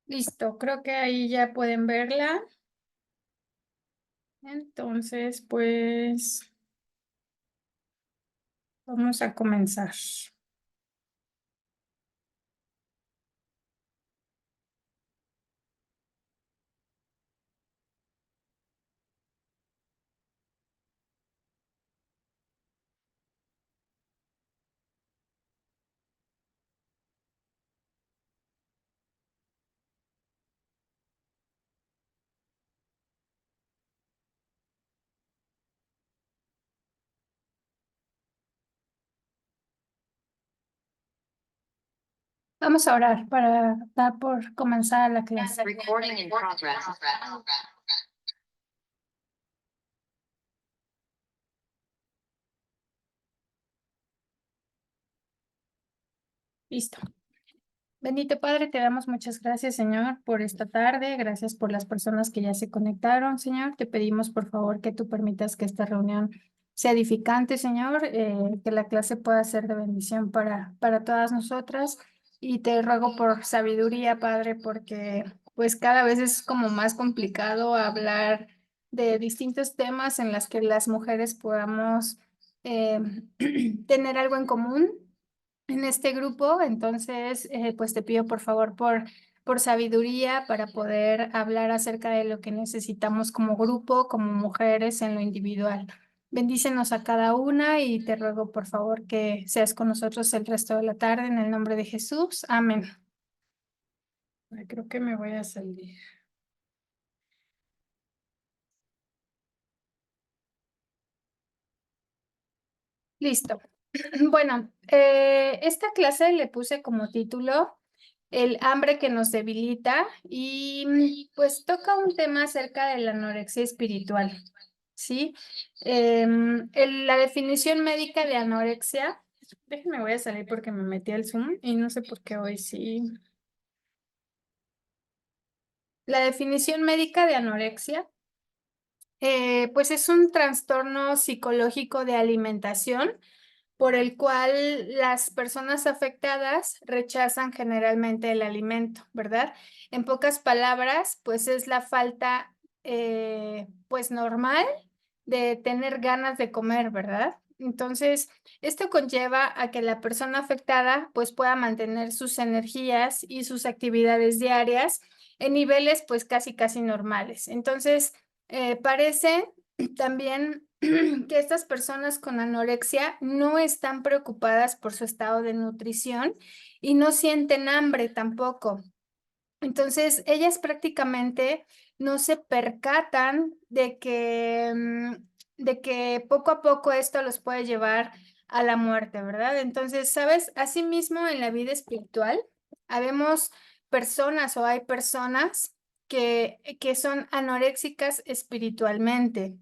Listo, creo que ahí ya pueden verla. Entonces, pues vamos a comenzar. Vamos a orar para dar por comenzar la clase. Recording in progress. Listo. Bendito Padre, te damos muchas gracias, Señor, por esta tarde. Gracias por las personas que ya se conectaron, Señor. Te pedimos, por favor, que tú permitas que esta reunión sea edificante, Señor, que la clase pueda ser de bendición para todas nosotras. Y te ruego por sabiduría, Padre, porque pues cada vez es como más complicado hablar de distintos temas en las que las mujeres podamos eh, tener algo en común en este grupo. Entonces, pues te pido por favor por sabiduría para poder hablar acerca de lo que necesitamos como grupo, como mujeres en lo individual. Bendícenos a cada una y te ruego por favor que seas con nosotros el resto de la tarde en el nombre de Jesús. Amén. Ay, creo que me voy a salir. Listo. Bueno, esta clase le puse como título El hambre que nos debilita y pues toca un tema acerca de la anorexia espiritual, ¿sí? La definición médica de anorexia, déjenme voy a salir porque me metí al Zoom y no sé por qué hoy sí. La definición médica de anorexia, pues es un trastorno psicológico de alimentación por el cual las personas afectadas rechazan generalmente el alimento, ¿verdad? En pocas palabras, pues es la falta, pues normal de tener ganas de comer, ¿verdad? Entonces, esto conlleva a que la persona afectada pues pueda mantener sus energías y sus actividades diarias en niveles pues casi normales. Entonces, parece también que estas personas con anorexia no están preocupadas por su estado de nutrición y no sienten hambre tampoco. Entonces, ellas prácticamente no se percatan de que poco a poco esto los puede llevar a la muerte, ¿verdad? Entonces, ¿sabes? Asimismo, en la vida espiritual, habemos personas o hay personas que son anoréxicas espiritualmente.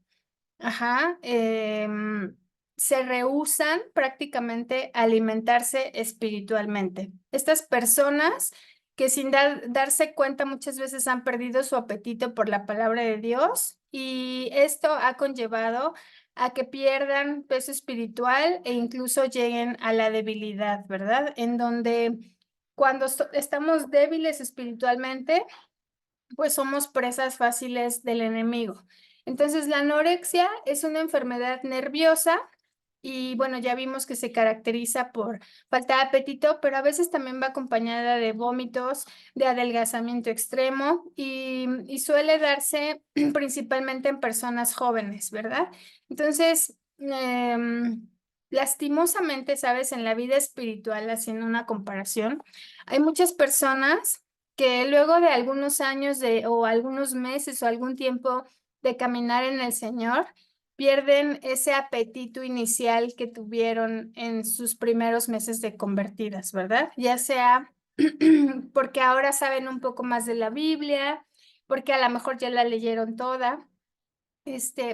Ajá, se rehúsan prácticamente a alimentarse espiritualmente. Estas personas que sin darse cuenta muchas veces han perdido su apetito por la palabra de Dios y esto ha conllevado a que pierdan peso espiritual e incluso lleguen a la debilidad, ¿verdad? En donde cuando estamos débiles espiritualmente, pues somos presas fáciles del enemigo. Entonces, la anorexia es una enfermedad nerviosa y bueno, ya vimos que se caracteriza por falta de apetito, pero a veces también va acompañada de vómitos, de adelgazamiento extremo y suele darse principalmente en personas jóvenes, ¿verdad? Entonces, lastimosamente, sabes, en la vida espiritual, haciendo una comparación, hay muchas personas que luego de algunos años o algunos meses o algún tiempo de caminar en el Señor, pierden ese apetito inicial que tuvieron en sus primeros meses de convertidas, ¿verdad? Ya sea porque ahora saben un poco más de la Biblia, porque a lo mejor ya la leyeron toda,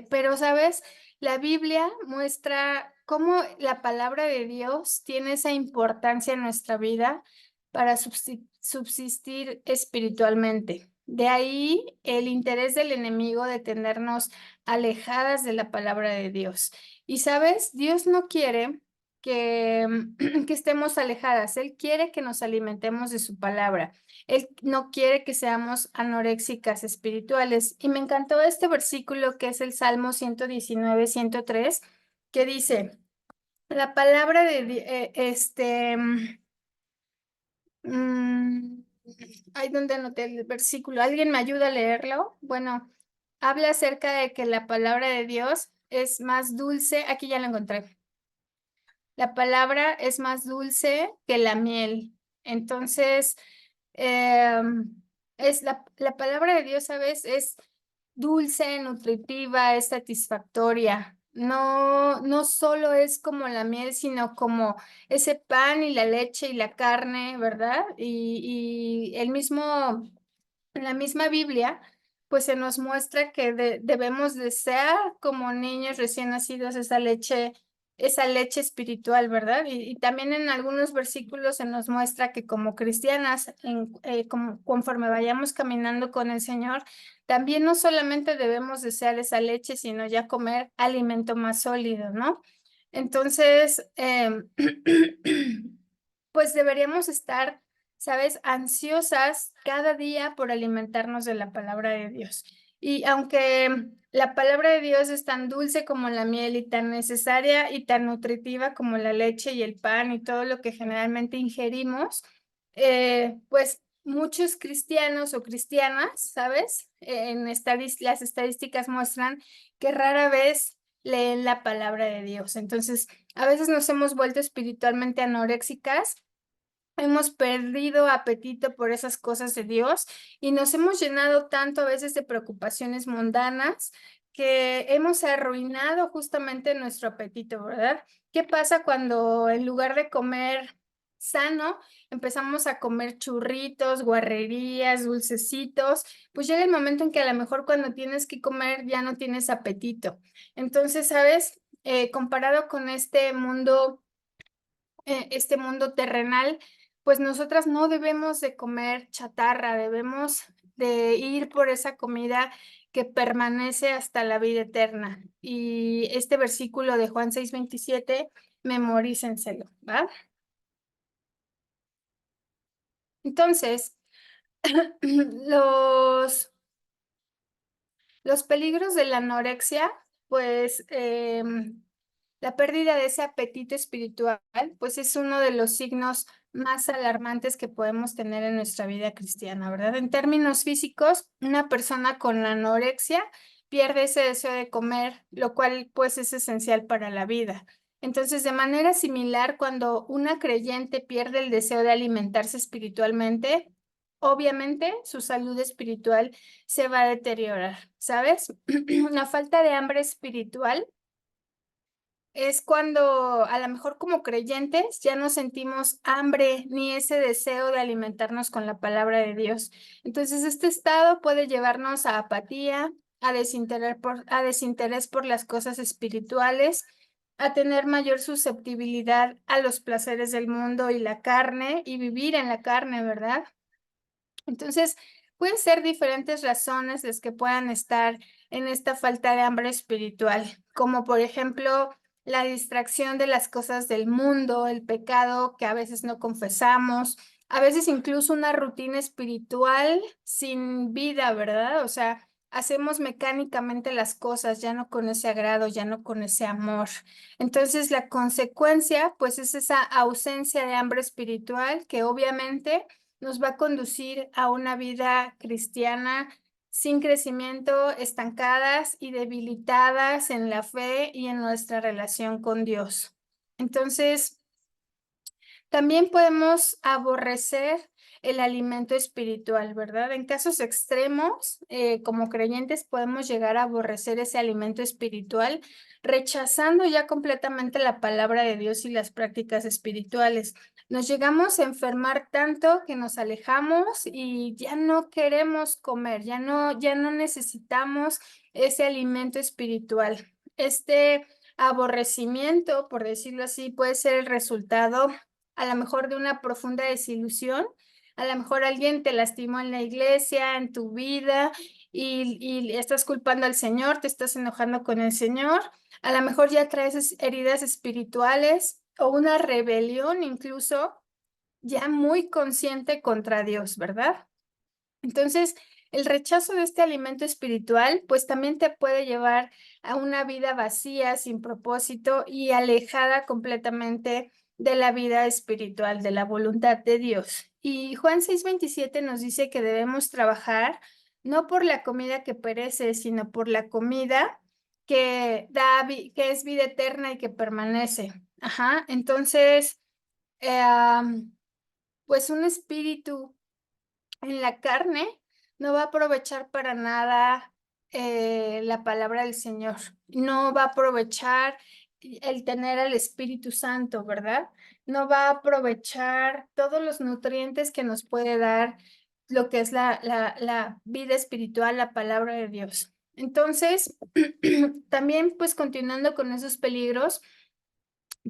pero sabes, la Biblia muestra cómo la palabra de Dios tiene esa importancia en nuestra vida para subsistir espiritualmente. De ahí el interés del enemigo de tenernos alejadas de la palabra de Dios. Y sabes, Dios no quiere que, que estemos alejadas. Él quiere que nos alimentemos de su palabra. Él no quiere que seamos anoréxicas espirituales. Y me encantó este versículo que es el Salmo 119, 103, que dice, la palabra de mm, ahí donde anoté el versículo. ¿Alguien me ayuda a leerlo? Bueno, habla acerca de que la palabra de Dios es más dulce. Aquí ya lo encontré. La palabra es más dulce que la miel. Entonces, es la palabra de Dios, ¿sabes? Es dulce, nutritiva, es satisfactoria. No, no solo es como la miel, sino como ese pan y la leche y la carne, ¿verdad? Y el mismo en la misma Biblia, pues se nos muestra que debemos desear como niños recién nacidos esa leche espiritual, ¿verdad? Y también en algunos versículos se nos muestra que como cristianas, conforme vayamos caminando con el Señor, también no solamente debemos desear esa leche, sino ya comer alimento más sólido, ¿no? Entonces, pues deberíamos estar, ¿sabes?, ansiosas cada día por alimentarnos de la palabra de Dios. Y aunque la palabra de Dios es tan dulce como la miel y tan necesaria y tan nutritiva como la leche y el pan y todo lo que generalmente ingerimos, pues muchos cristianos o cristianas, ¿sabes? Las estadísticas muestran que rara vez leen la palabra de Dios. Entonces, a veces nos hemos vuelto espiritualmente anoréxicas. Hemos perdido apetito por esas cosas de Dios y nos hemos llenado tanto a veces de preocupaciones mundanas que hemos arruinado justamente nuestro apetito, ¿verdad? ¿Qué pasa cuando en lugar de comer sano empezamos a comer churritos, guarrerías, dulcecitos? Pues llega el momento en que a lo mejor cuando tienes que comer ya no tienes apetito. Entonces, ¿sabes? Comparado con este mundo terrenal, pues nosotras no debemos de comer chatarra, debemos de ir por esa comida que permanece hasta la vida eterna. Y este versículo de Juan 6:27, memorícenselo, ¿va? Entonces, los Los peligros de la anorexia, pues la pérdida de ese apetito espiritual, pues es uno de los signos más alarmantes que podemos tener en nuestra vida cristiana, ¿verdad? En términos físicos, una persona con anorexia pierde ese deseo de comer, lo cual pues es esencial para la vida. Entonces, de manera similar, cuando una creyente pierde el deseo de alimentarse espiritualmente, obviamente su salud espiritual se va a deteriorar, ¿sabes? La falta de hambre espiritual es cuando a lo mejor como creyentes ya no sentimos hambre ni ese deseo de alimentarnos con la palabra de Dios. Entonces, este estado puede llevarnos a apatía, a desinterés por las cosas espirituales, a tener mayor susceptibilidad a los placeres del mundo y la carne y vivir en la carne, ¿verdad? Entonces, pueden ser diferentes razones las que puedan estar en esta falta de hambre espiritual, como por ejemplo la distracción de las cosas del mundo, el pecado que a veces no confesamos, a veces incluso una rutina espiritual sin vida, ¿verdad? O sea, hacemos mecánicamente las cosas, ya no con ese agrado, ya no con ese amor. Entonces, la consecuencia, pues, es esa ausencia de hambre espiritual que obviamente nos va a conducir a una vida cristiana sin crecimiento, estancadas y debilitadas en la fe y en nuestra relación con Dios. Entonces, también podemos aborrecer el alimento espiritual, ¿verdad? En casos extremos, como creyentes, podemos llegar a aborrecer ese alimento espiritual, rechazando ya completamente la palabra de Dios y las prácticas espirituales. Nos llegamos a enfermar tanto que nos alejamos y ya no queremos comer, ya no necesitamos ese alimento espiritual. Este aborrecimiento, por decirlo así, puede ser el resultado a lo mejor de una profunda desilusión. A lo mejor alguien te lastimó en la iglesia, en tu vida, y estás culpando al Señor, te estás enojando con el Señor. A lo mejor ya traes heridas espirituales o una rebelión incluso ya muy consciente contra Dios, ¿verdad? Entonces, el rechazo de este alimento espiritual, pues también te puede llevar a una vida vacía, sin propósito y alejada completamente de la vida espiritual, de la voluntad de Dios. Y Juan 6:27 nos dice que debemos trabajar no por la comida que perece, sino por la comida que que es vida eterna y que permanece. Ajá, entonces, pues un espíritu en la carne no va a aprovechar para nada la palabra del Señor. No va a aprovechar el tener al Espíritu Santo, ¿verdad? No va a aprovechar todos los nutrientes que nos puede dar lo que es la vida espiritual, la palabra de Dios. Entonces, también pues continuando con esos peligros,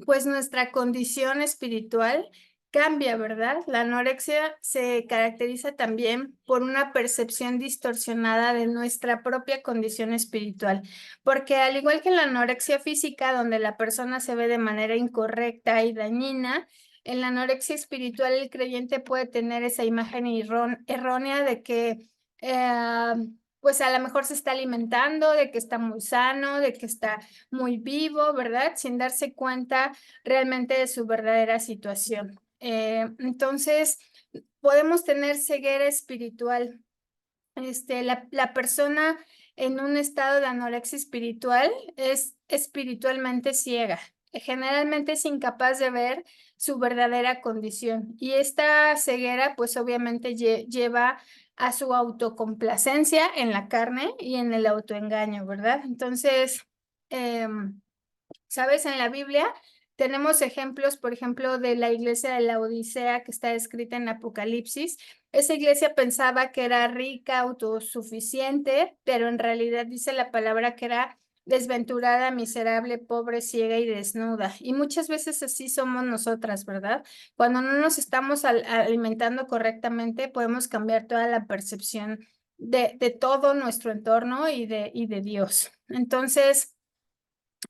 pues nuestra condición espiritual cambia, ¿verdad? La anorexia se caracteriza también por una percepción distorsionada de nuestra propia condición espiritual, porque al igual que en la anorexia física, donde la persona se ve de manera incorrecta y dañina, en la anorexia espiritual el creyente puede tener esa imagen errónea de que eh, pues a lo mejor se está alimentando, de que está muy sano, de que está muy vivo, ¿verdad? Sin darse cuenta realmente de su verdadera situación. Entonces, podemos tener ceguera espiritual. La persona en un estado de anorexia espiritual es espiritualmente ciega. Generalmente es incapaz de ver su verdadera condición. Y esta ceguera, pues obviamente lleva a su autocomplacencia en la carne y en el autoengaño, ¿verdad? Entonces, ¿sabes? En la Biblia tenemos ejemplos, por ejemplo, de la iglesia de la Odisea que está escrita en Apocalipsis. Esa iglesia pensaba que era rica, autosuficiente, pero en realidad dice la palabra que era desventurada, miserable, pobre, ciega y desnuda. Y muchas veces así somos nosotras, ¿verdad? Cuando no nos estamos alimentando correctamente, podemos cambiar toda la percepción de todo nuestro entorno y de Dios. Entonces,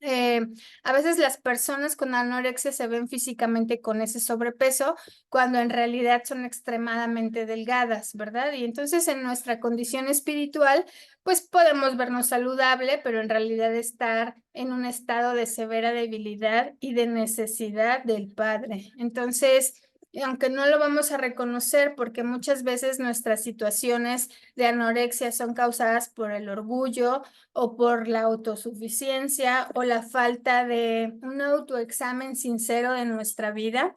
eh, a veces las personas con anorexia se ven físicamente con ese sobrepeso cuando en realidad son extremadamente delgadas, ¿verdad? Y entonces en nuestra condición espiritual, pues podemos vernos saludable, pero en realidad estar en un estado de severa debilidad y de necesidad del Padre. Entonces, aunque no lo vamos a reconocer porque muchas veces nuestras situaciones de anorexia son causadas por el orgullo, o por la autosuficiencia o la falta de un autoexamen sincero de nuestra vida,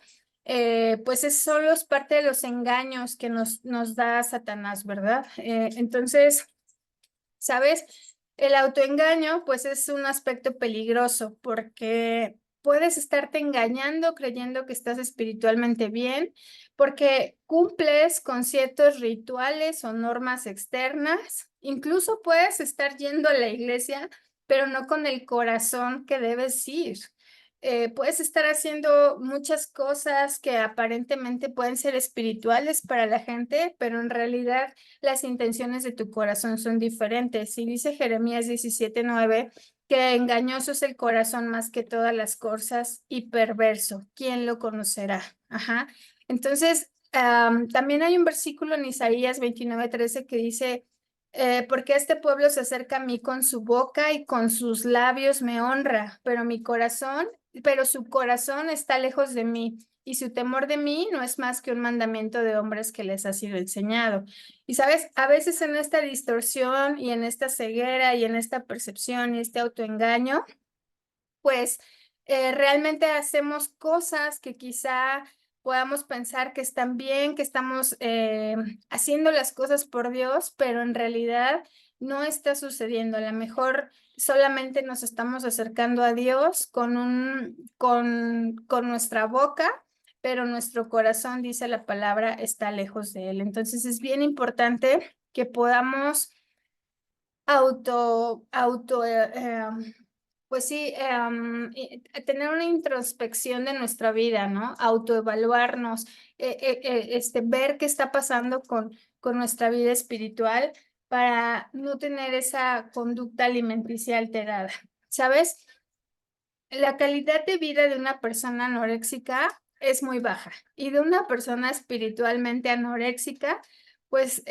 pues es solo es parte de los engaños que nos da Satanás, ¿verdad? Entonces, ¿sabes? El autoengaño, pues es un aspecto peligroso porque puedes estarte engañando creyendo que estás espiritualmente bien, porque cumples con ciertos rituales o normas externas. Incluso puedes estar yendo a la iglesia, pero no con el corazón que debes ir. Puedes estar haciendo muchas cosas que aparentemente pueden ser espirituales para la gente, pero en realidad las intenciones de tu corazón son diferentes. Y dice Jeremías 17:9 que engañoso es el corazón más que todas las cosas y perverso. ¿Quién lo conocerá? Ajá. Entonces, también hay un versículo en Isaías 29:13 que dice, porque este pueblo se acerca a mí con su boca y con sus labios me honra, pero su corazón está lejos de mí. Y su temor de mí no es más que un mandamiento de hombres que les ha sido enseñado. Y sabes, a veces en esta distorsión y en esta ceguera y en esta percepción y este autoengaño, pues realmente hacemos cosas que quizá podamos pensar que están bien, que estamos haciendo las cosas por Dios, pero en realidad no está sucediendo. A lo mejor solamente nos estamos acercando a Dios con nuestra boca, pero nuestro corazón, dice la palabra, está lejos de Él. Entonces es bien importante que podamos pues sí, tener una introspección de nuestra vida, ¿no? Autoevaluarnos, ver qué está pasando con nuestra vida espiritual para no tener esa conducta alimenticia alterada, ¿sabes? la calidad de vida de una persona anoréxica es muy baja y de una persona espiritualmente anoréxica, pues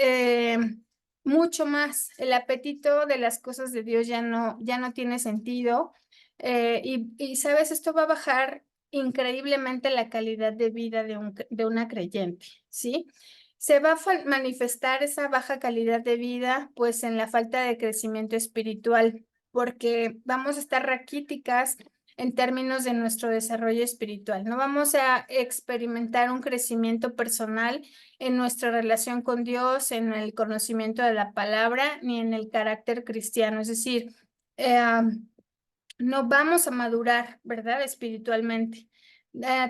mucho más. El apetito de las cosas de Dios ya no tiene sentido y, sabes, esto va a bajar increíblemente la calidad de vida de una creyente, ¿sí? Se va a manifestar esa baja calidad de vida, pues en la falta de crecimiento espiritual, porque vamos a estar raquíticas en términos de nuestro desarrollo espiritual. No vamos a experimentar un crecimiento personal en nuestra relación con Dios, en el conocimiento de la palabra, ni en el carácter cristiano. Es decir, eh, no vamos a madurar, ¿verdad? Espiritualmente.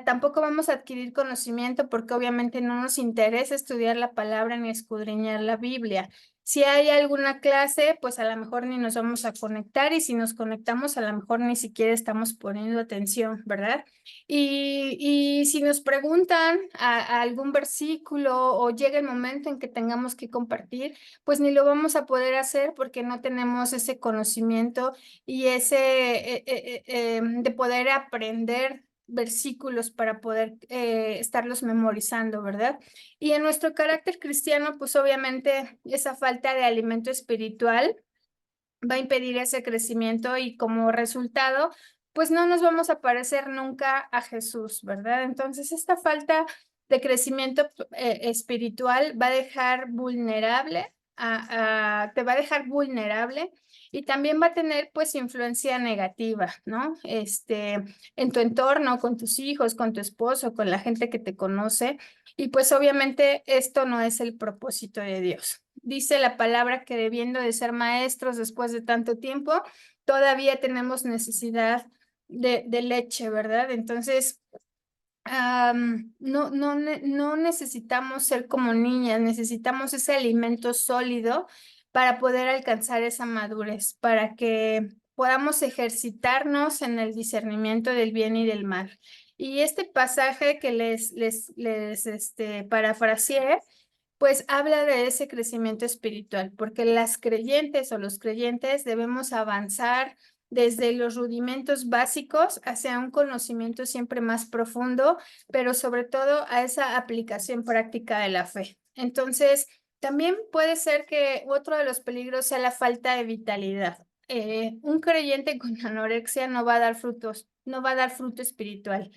Tampoco vamos a adquirir conocimiento porque obviamente no nos interesa estudiar la palabra ni escudriñar la Biblia. Si hay alguna clase, pues a lo mejor ni nos vamos a conectar y si nos conectamos, a lo mejor ni siquiera estamos poniendo atención, ¿verdad? Y si nos preguntan a algún versículo o llega el momento en que tengamos que compartir, pues ni lo vamos a poder hacer porque no tenemos ese conocimiento y ese de poder aprender versículos para poder estarlos memorizando, ¿verdad? Y en nuestro carácter cristiano, pues obviamente esa falta de alimento espiritual va a impedir ese crecimiento y como resultado, pues no nos vamos a parecer nunca a Jesús, ¿verdad? Entonces, esta falta de crecimiento espiritual va a dejar vulnerable, te va a dejar vulnerable y también va a tener pues influencia negativa, ¿no? En tu entorno, con tus hijos, con tu esposo, con la gente que te conoce y pues obviamente esto no es el propósito de Dios. Dice la palabra que debiendo de ser maestros después de tanto tiempo, todavía tenemos necesidad de leche, ¿verdad? Entonces, no necesitamos ser como niñas, necesitamos ese alimento sólido para poder alcanzar esa madurez, para que podamos ejercitarnos en el discernimiento del bien y del mal. Y este pasaje que les parafraseé, pues habla de ese crecimiento espiritual, porque las creyentes o los creyentes debemos avanzar desde los rudimentos básicos hacia un conocimiento siempre más profundo, pero sobre todo a esa aplicación práctica de la fe. Entonces, también puede ser que otro de los peligros sea la falta de vitalidad. Un creyente con anorexia no va a dar frutos, no va a dar fruto espiritual.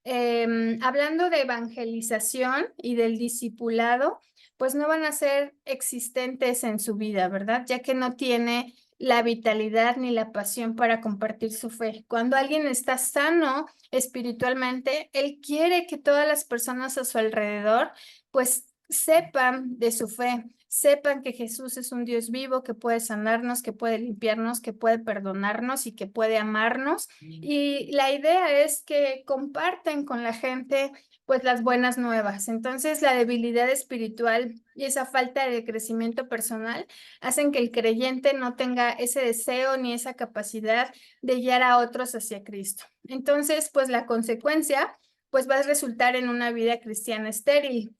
Hablando de evangelización y del discipulado, pues no van a ser existentes en su vida, ¿verdad? Ya que no tiene la vitalidad ni la pasión para compartir su fe. Cuando alguien está sano espiritualmente, él quiere que todas las personas a su alrededor pues sepan de su fe, sepan que Jesús es un Dios vivo, que puede sanarnos, que puede limpiarnos, que puede perdonarnos y que puede amarnos. Y la idea es que comparten con la gente pues las buenas nuevas. Entonces, la debilidad espiritual y esa falta de crecimiento personal hacen que el creyente no tenga ese deseo ni esa capacidad de guiar a otros hacia Cristo. Entonces, pues la consecuencia pues va a resultar en una vida cristiana estéril.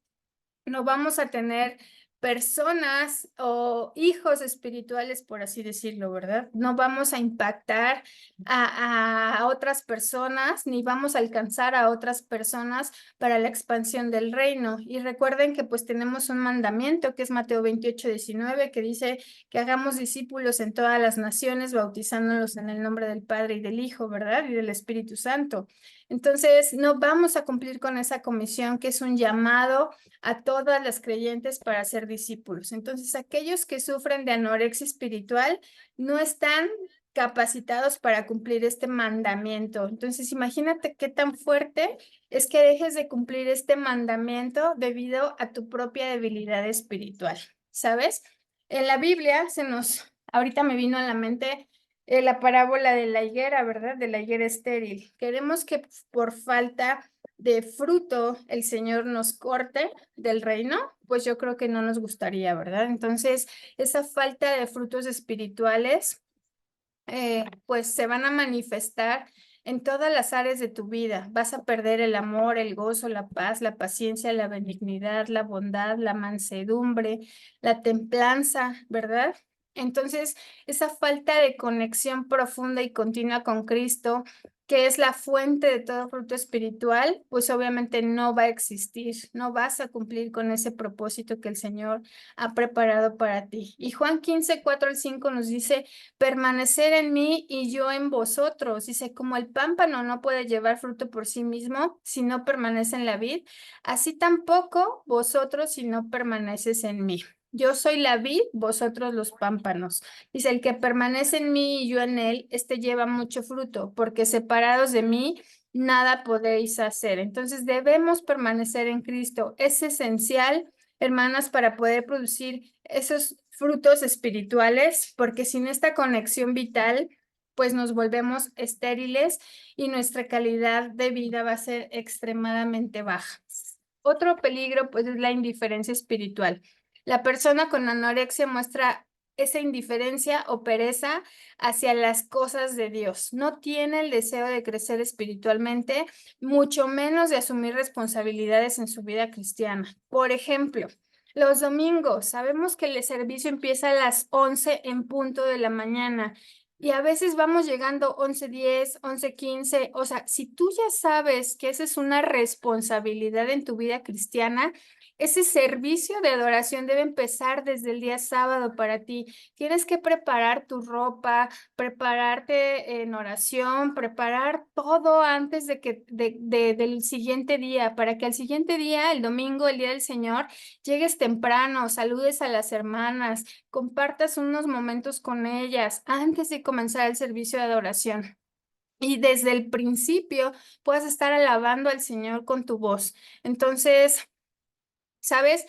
No vamos a tener personas o hijos espirituales, por así decirlo, ¿verdad? No vamos a impactar a otras personas, ni vamos a alcanzar a otras personas para la expansión del reino. Y recuerden que pues tenemos un mandamiento que es Mateo 28:19, que dice que hagamos discípulos en todas las naciones, bautizándolos en el nombre del Padre y del Hijo, ¿verdad? Y del Espíritu Santo. Entonces, no vamos a cumplir con esa comisión que es un llamado a todas las creyentes para ser discípulos. Entonces, aquellos que sufren de anorexia espiritual no están capacitados para cumplir este mandamiento. Entonces, imagínate qué tan fuerte es que dejes de cumplir este mandamiento debido a tu propia debilidad espiritual, ¿sabes? En la Biblia ahorita me vino a la mente la parábola de la higuera, ¿verdad? De la higuera estéril. Queremos que por falta de fruto el Señor nos corte del reino, pues yo creo que no nos gustaría, ¿verdad? Entonces, esa falta de frutos espirituales, pues se van a manifestar en todas las áreas de tu vida. Vas a perder el amor, el gozo, la paz, la paciencia, la benignidad, la bondad, la mansedumbre, la templanza, ¿verdad? Entonces, esa falta de conexión profunda y continua con Cristo que es la fuente de todo fruto espiritual, pues obviamente no va a existir, no vas a cumplir con ese propósito que el Señor ha preparado para ti. Y Juan 15, 4 al 5 nos dice, permanecer en mí y yo en vosotros. Dice, como el pámpano no puede llevar fruto por sí mismo si no permanece en la vid, así tampoco vosotros si no permaneces en mí. Yo soy la vid, vosotros los pámpanos. Dice, el que permanece en mí y yo en él, este lleva mucho fruto, porque separados de mí, nada podéis hacer. Entonces debemos permanecer en Cristo. Es esencial, hermanas, para poder producir esos frutos espirituales, porque sin esta conexión vital, pues nos volvemos estériles y nuestra calidad de vida va a ser extremadamente baja. Otro peligro, pues, es la indiferencia espiritual. La persona con anorexia muestra esa indiferencia o pereza hacia las cosas de Dios. No tiene el deseo de crecer espiritualmente, mucho menos de asumir responsabilidades en su vida cristiana. Por ejemplo, los domingos, sabemos que el servicio empieza a las 11 en punto de la mañana y a veces vamos llegando 11:10, 11:15. O sea, si tú ya sabes que esa es una responsabilidad en tu vida cristiana, ese servicio de adoración debe empezar desde el día sábado para ti. Tienes que preparar tu ropa, prepararte en oración, preparar todo antes del siguiente día, para que al siguiente día, el domingo, el día del Señor, llegues temprano, saludes a las hermanas, compartas unos momentos con ellas antes de comenzar el servicio de adoración. Y desde el principio puedas estar alabando al Señor con tu voz. Entonces, ¿sabes?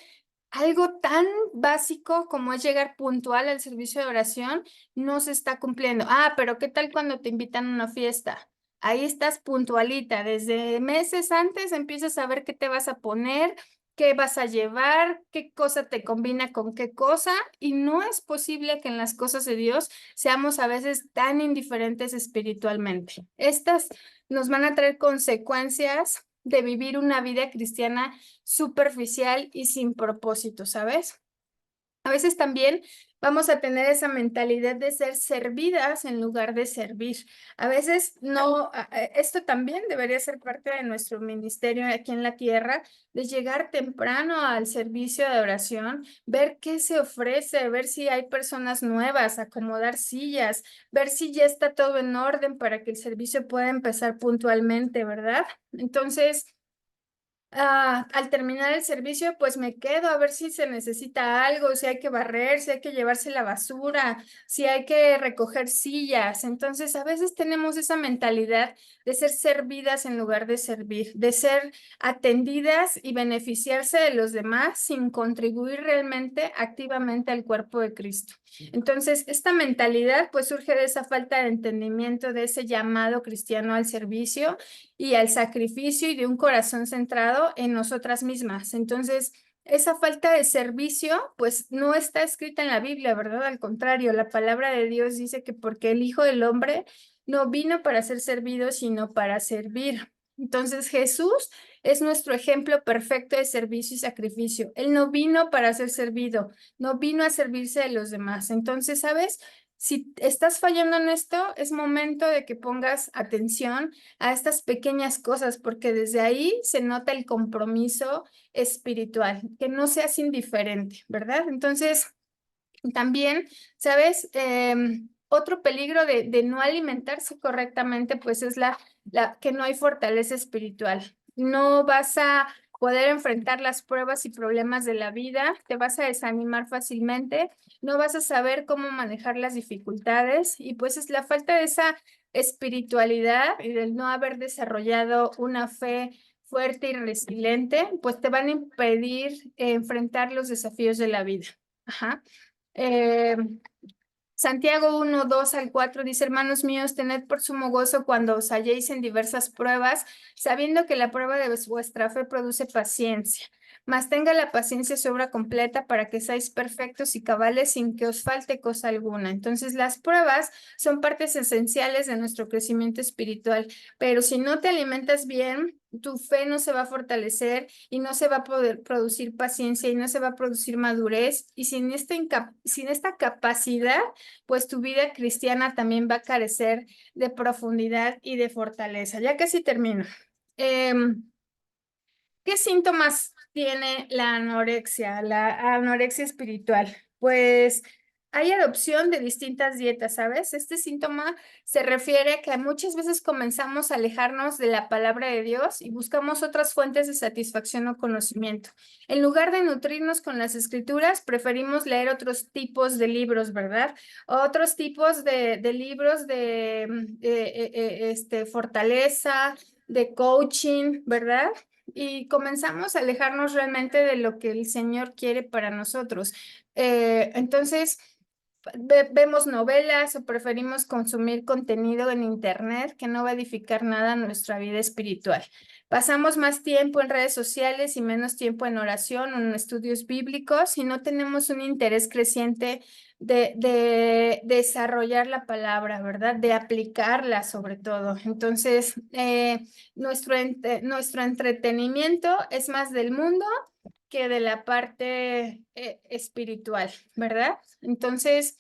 Algo tan básico como es llegar puntual al servicio de oración no se está cumpliendo. Ah, pero ¿qué tal cuando te invitan a una fiesta? Ahí estás puntualita. Desde meses antes empiezas a ver qué te vas a poner, qué vas a llevar, qué cosa te combina con qué cosa. Y no es posible que en las cosas de Dios seamos a veces tan indiferentes espiritualmente. Estas nos van a traer consecuencias de vivir una vida cristiana superficial y sin propósito, ¿sabes? A veces también vamos a tener esa mentalidad de ser servidas en lugar de servir. A veces no, esto también debería ser parte de nuestro ministerio aquí en la tierra, de llegar temprano al servicio de oración, ver qué se ofrece, ver si hay personas nuevas, acomodar sillas, ver si ya está todo en orden para que el servicio pueda empezar puntualmente, ¿verdad? Entonces, al terminar el servicio, pues me quedo a ver si se necesita algo, si hay que barrer, si hay que llevarse la basura, si hay que recoger sillas. Entonces, a veces tenemos esa mentalidad de ser servidas en lugar de servir, de ser atendidas y beneficiarse de los demás sin contribuir realmente activamente al cuerpo de Cristo. Entonces, esta mentalidad pues surge de esa falta de entendimiento de ese llamado cristiano al servicio y al sacrificio y de un corazón centrado en nosotras mismas. Entonces, esa falta de servicio, pues no está escrita en la Biblia, ¿verdad? Al contrario, la palabra de Dios dice que porque el Hijo del Hombre no vino para ser servido, sino para servir. Entonces, Jesús es nuestro ejemplo perfecto de servicio y sacrificio. Él no vino para ser servido, no vino a servirse de los demás. Entonces, ¿sabes? Si estás fallando en esto, es momento de que pongas atención a estas pequeñas cosas, porque desde ahí se nota el compromiso espiritual, que no seas indiferente, ¿verdad? Entonces, también, ¿sabes? Otro peligro de no alimentarse correctamente, pues es la que no hay fortaleza espiritual. No vas a poder enfrentar las pruebas y problemas de la vida, te vas a desanimar fácilmente, no vas a saber cómo manejar las dificultades y pues es la falta de esa espiritualidad y del no haber desarrollado una fe fuerte y resiliente, pues te van a impedir enfrentar los desafíos de la vida. Ajá. Eh, Santiago 1, 2 al 4 dice, hermanos míos, tened por sumo gozo cuando os halléis en diversas pruebas, sabiendo que la prueba de vuestra fe produce paciencia. mas tenga la paciencia su obra completa para que seáis perfectos y cabales sin que os falte cosa alguna. Entonces, las pruebas son partes esenciales de nuestro crecimiento espiritual, pero si no te alimentas bien, tu fe no se va a fortalecer y no se va a poder producir paciencia y no se va a producir madurez. Y sin esta capacidad, pues tu vida cristiana también va a carecer de profundidad y de fortaleza. Ya casi termino. ¿Qué síntomas tiene la anorexia espiritual? Pues hay adopción de distintas dietas, ¿sabes? Este síntoma se refiere a que muchas veces comenzamos a alejarnos de la palabra de Dios y buscamos otras fuentes de satisfacción o conocimiento. En lugar de nutrirnos con las escrituras, preferimos leer otros tipos de libros, ¿verdad? Otros tipos de libros de fortaleza, de coaching, ¿verdad? Y comenzamos a alejarnos realmente de lo que el Señor quiere para nosotros. Entonces, vemos novelas o preferimos consumir contenido en Internet que no va a edificar nada a nuestra vida espiritual. Pasamos más tiempo en redes sociales y menos tiempo en oración o en estudios bíblicos y no tenemos un interés creciente de desarrollar la palabra, ¿verdad? De aplicarla sobre todo. Entonces, nuestro entretenimiento es más del mundo que de la parte espiritual, ¿verdad? Entonces,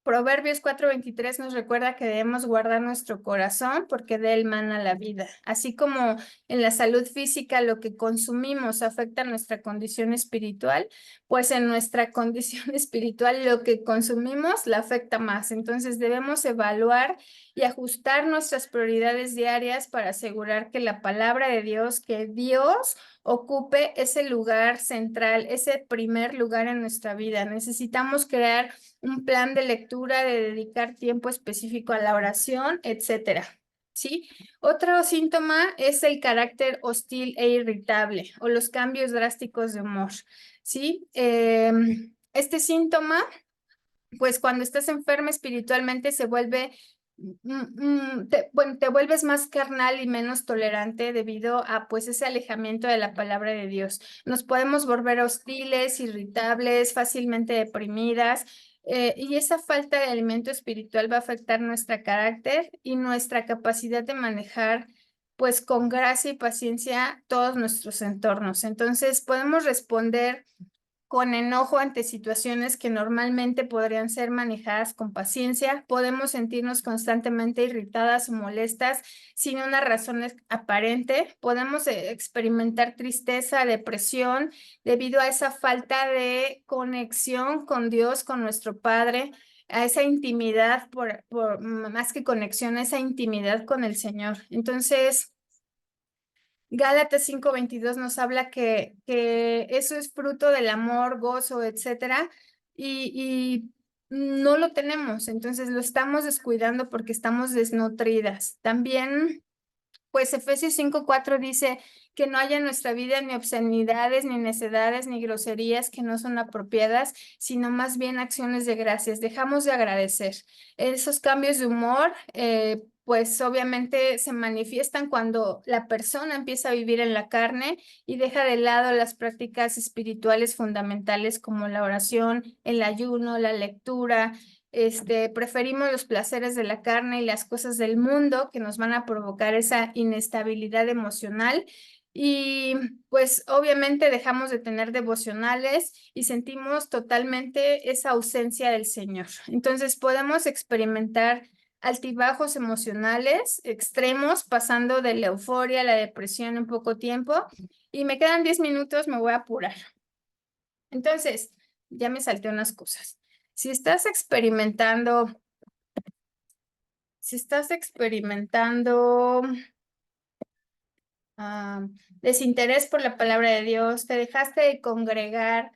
Proverbios 4:23 nos recuerda que debemos guardar nuestro corazón porque de él mana la vida. Así como en la salud física lo que consumimos afecta nuestra condición espiritual, pues en nuestra condición espiritual lo que consumimos la afecta más. Entonces debemos evaluar y ajustar nuestras prioridades diarias para asegurar que la palabra de Dios, que Dios ocupe ese lugar central, ese primer lugar en nuestra vida. Necesitamos crear un plan de lectura, de dedicar tiempo específico a la oración, etcétera. ¿Sí? Otro síntoma es el carácter hostil e irritable o los cambios drásticos de humor. ¿Sí? Este síntoma, pues cuando estás enferma espiritualmente se vuelve bueno, te vuelves más carnal y menos tolerante debido a pues ese alejamiento de la palabra de Dios. Nos podemos volver hostiles, irritables, fácilmente deprimidas, y esa falta de alimento espiritual va a afectar nuestro carácter y nuestra capacidad de manejar pues con gracia y paciencia todos nuestros entornos. Entonces podemos responder con enojo ante situaciones que normalmente podrían ser manejadas con paciencia. Podemos sentirnos constantemente irritadas o molestas sin una razón aparente. Podemos experimentar tristeza, depresión debido a esa falta de conexión con Dios, con nuestro Padre, a esa intimidad, más que conexión, esa intimidad con el Señor. Entonces, Gálatas 5:22 nos habla que eso es fruto del amor, gozo, etcétera, y no lo tenemos, entonces lo estamos descuidando porque estamos desnutridas. También pues Efesios 5:4 dice que no haya en nuestra vida ni obscenidades, ni necedades, ni groserías que no son apropiadas, sino más bien acciones de gracias. Dejamos de agradecer. Esos cambios de humor, pues obviamente se manifiestan cuando la persona empieza a vivir en la carne y deja de lado las prácticas espirituales fundamentales como la oración, el ayuno, la lectura. Preferimos los placeres de la carne y las cosas del mundo que nos van a provocar esa inestabilidad emocional y pues obviamente dejamos de tener devocionales y sentimos totalmente esa ausencia del Señor. Entonces podemos experimentar altibajos emocionales extremos pasando de la euforia a la depresión en poco tiempo y me quedan 10 minutos, me voy a apurar. Entonces, ya me salté unas cosas. Si estás experimentando, si estás experimentando desinterés por la palabra de Dios, te dejaste de congregar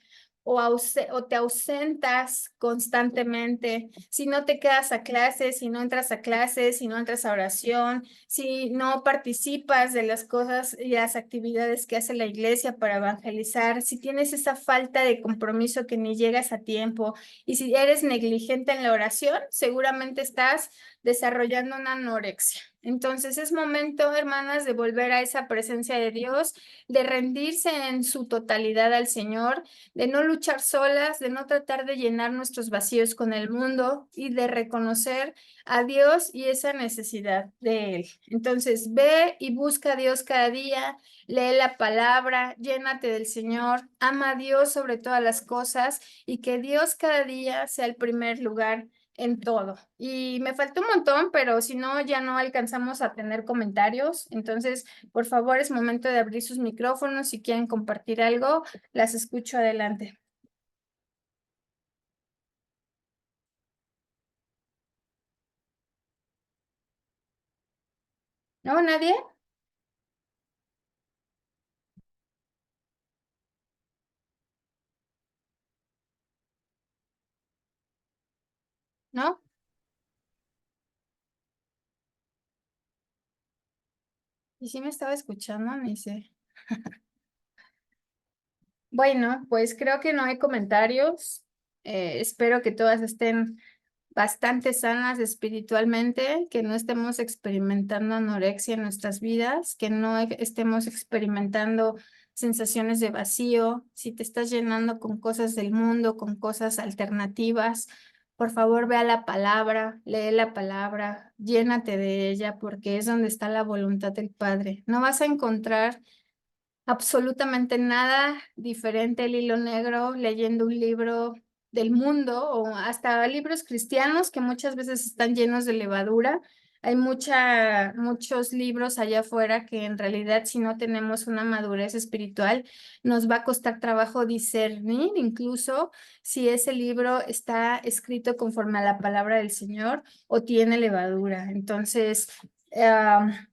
o te ausentas constantemente, si no te quedas a clases, si no entras a clases, si no entras a oración, si no participas de las cosas y las actividades que hace la iglesia para evangelizar, si tienes esa falta de compromiso que ni llegas a tiempo y si eres negligente en la oración, seguramente estás desarrollando una anorexia. Entonces es momento, hermanas, de volver a esa presencia de Dios, de rendirse en su totalidad al Señor, de no luchar solas, de no tratar de llenar nuestros vacíos con el mundo y de reconocer a Dios y esa necesidad de Él. Entonces ve y busca a Dios cada día, lee la palabra, llénate del Señor, ama a Dios sobre todas las cosas y que Dios cada día sea el primer lugar en todo. Y me faltó un montón, pero si no, ya no alcanzamos a tener comentarios. Entonces, por favor, es momento de abrir sus micrófonos. Si quieren compartir algo, las escucho adelante. ¿No? ¿Nadie? ¿No? Y sí me estaba escuchando, ni sé. Bueno, pues creo que no hay comentarios. Espero que todas estén bastante sanas espiritualmente, que no estemos experimentando anorexia en nuestras vidas, que no estemos experimentando sensaciones de vacío. Si te estás llenando con cosas del mundo, con cosas alternativas, por favor ve a la palabra, lee la palabra, llénate de ella, porque es donde está la voluntad del Padre. No vas a encontrar absolutamente nada diferente el hilo negro leyendo un libro del mundo o hasta libros cristianos que muchas veces están llenos de levadura. Hay muchos libros allá afuera que en realidad si no tenemos una madurez espiritual nos va a costar trabajo discernir incluso si ese libro está escrito conforme a la palabra del Señor o tiene levadura. Entonces,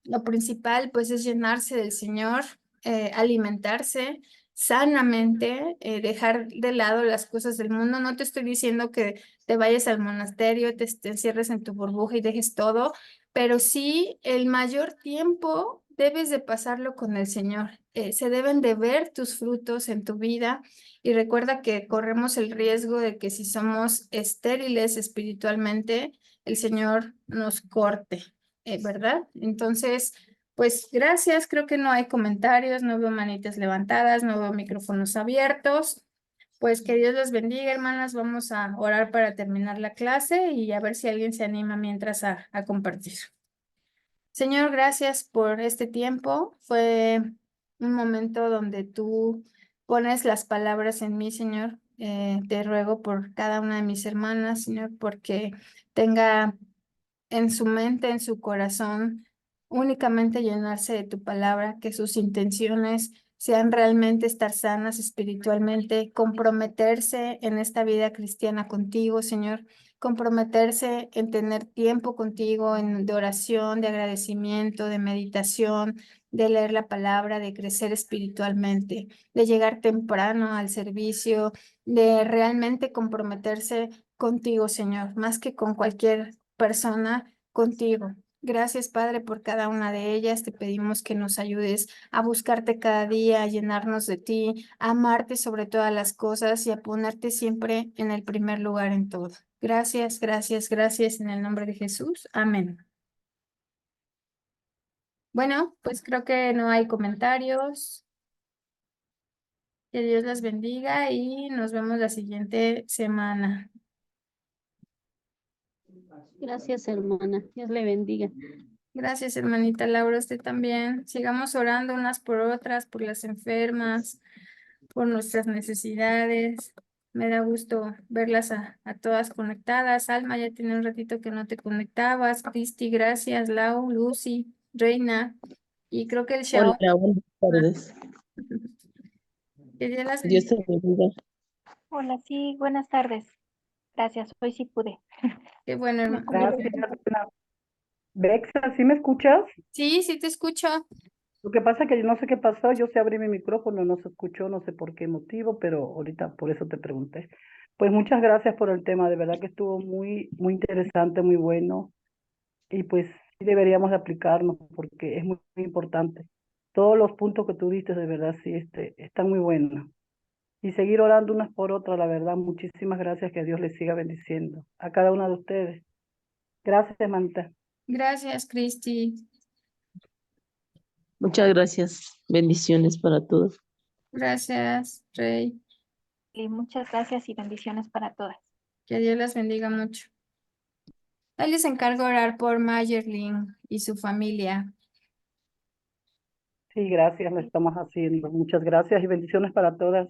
lo principal pues es llenarse del Señor, alimentarse sanamente, dejar de lado las cosas del mundo. No te estoy diciendo que te vayas al monasterio, te encierres en tu burbuja y dejes todo, pero sí el mayor tiempo debes de pasarlo con el Señor. Se deben de ver tus frutos en tu vida y recuerda que corremos el riesgo de que si somos estériles espiritualmente, el Señor nos corte, ¿verdad? Entonces, pues gracias, creo que no hay comentarios, no veo manitas levantadas, no veo micrófonos abiertos. Pues que Dios los bendiga, hermanas. Vamos a orar para terminar la clase y a ver si alguien se anima mientras a compartir. Señor, gracias por este tiempo. Fue un momento donde tú pones las palabras en mí, Señor. Te ruego por cada una de mis hermanas, Señor, porque tenga en su mente, en su corazón, únicamente llenarse de tu palabra, que sus intenciones sean realmente estar sanas espiritualmente, comprometerse en esta vida cristiana contigo, Señor, comprometerse en tener tiempo contigo, de oración, de agradecimiento, de meditación, de leer la palabra, de crecer espiritualmente, de llegar temprano al servicio, de realmente comprometerse contigo, Señor, más que con cualquier persona, contigo. Gracias, Padre, por cada una de ellas. Te pedimos que nos ayudes a buscarte cada día, a llenarnos de ti, a amarte sobre todas las cosas y a ponerte siempre en el primer lugar en todo. Gracias, gracias, gracias en el nombre de Jesús. Amén. Bueno, pues creo que no hay comentarios. Que Dios las bendiga y nos vemos la siguiente semana. Gracias, hermana. Dios le bendiga. Gracias, hermanita Laura, usted también. Sigamos orando unas por otras, por las enfermas, por nuestras necesidades. Me da gusto verlas a todas conectadas. Alma, ya tiene un ratito que no te conectabas. Cristi, gracias. Lau, Lucy, Reina. Y creo que el Hola, Xiao. buenas tardes. Que Dios las Dios bendiga. te bendiga. Hola, sí, buenas tardes. Gracias, hoy sí pude. Qué bueno, ¿Me hermano. escuchas? Gracias. Bexa, ¿sí me escuchas? Sí, sí te escucho. Lo que pasa es que yo no sé qué pasó, yo sí abrí mi micrófono, no se escuchó, no sé por qué motivo, pero ahorita por eso te pregunté. Pues muchas gracias por el tema, de verdad que estuvo muy interesante, muy bueno, y pues sí deberíamos de aplicarnos porque es muy importante. Todos los puntos que tú diste, de verdad, sí, están muy buenos. Y seguir orando unas por otras, la verdad, muchísimas gracias, que Dios les siga bendiciendo a cada una de ustedes. Gracias, hermanita. Gracias, Cristi. Muchas gracias. Bendiciones para todos. Gracias, Rey. Y muchas gracias y bendiciones para todas. Que Dios las bendiga mucho. Ahí les encargo orar por Mayerlin y su familia. Sí, gracias, lo estamos haciendo. Muchas gracias y bendiciones para todas.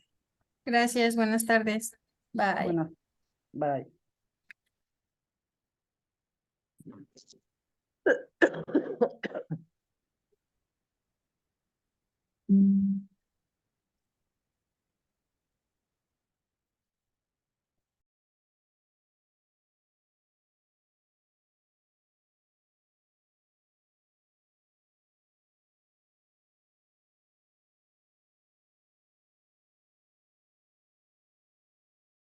Gracias, buenas tardes. Bye. Buenas, bye.